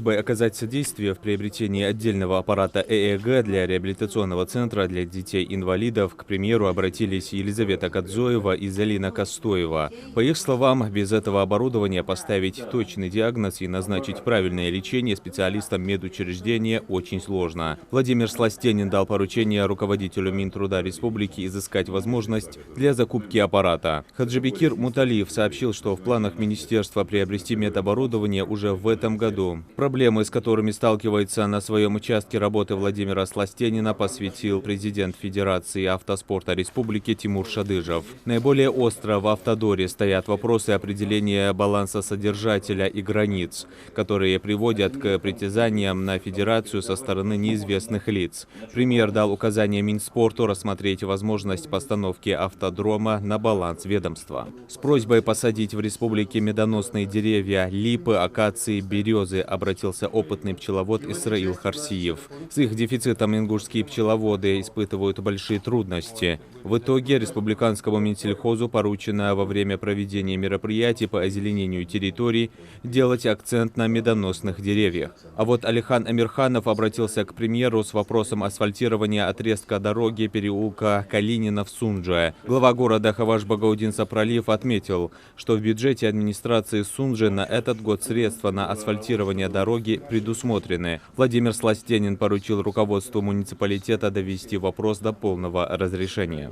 просьбой оказать содействие в приобретении отдельного аппарата ЭЭГ для реабилитационного центра для детей-инвалидов, к премьеру, обратились Елизавета Кадзоева и Залина Костоева. По их словам, без этого оборудования поставить точный диагноз и назначить правильное лечение специалистам медучреждения очень сложно. Владимир Сластенин дал поручение руководителю Минтруда Республики изыскать возможность для закупки аппарата. Хаджибекир Муталиев сообщил, что в планах министерства приобрести медоборудование уже в этом году. Проблемы, с которыми сталкивается на своем участке работы Владимира Сластенина, посвятил президент Федерации автоспорта Республики Тимур Шадыжев. Наиболее остро в автодоре стоят вопросы определения баланса содержателя и границ, которые приводят к притязаниям на федерацию со стороны неизвестных лиц. Премьер дал указание Минспорту рассмотреть возможность постановки автодрома на баланс ведомства. С просьбой посадить в республике медоносные деревья липы, акации, березы обратился опытный пчеловод Исраил Харсиев. С их дефицитом ингушские пчеловоды испытывают большие трудности. В итоге республиканскому Минсельхозу поручено во время проведения мероприятий по озеленению территорий делать акцент на медоносных деревьях. А вот Алихан Амирханов обратился к премьеру с вопросом асфальтирования отрезка дороги переулка Калинина в Сунже. Глава города Хаваш-Багаудин Сапралиев отметил, что в бюджете администрации Сунжи на этот год средства на асфальтирование дороги предусмотрены. Владимир Сластенин поручил руководству муниципалитета довести вопрос до полного разрешения.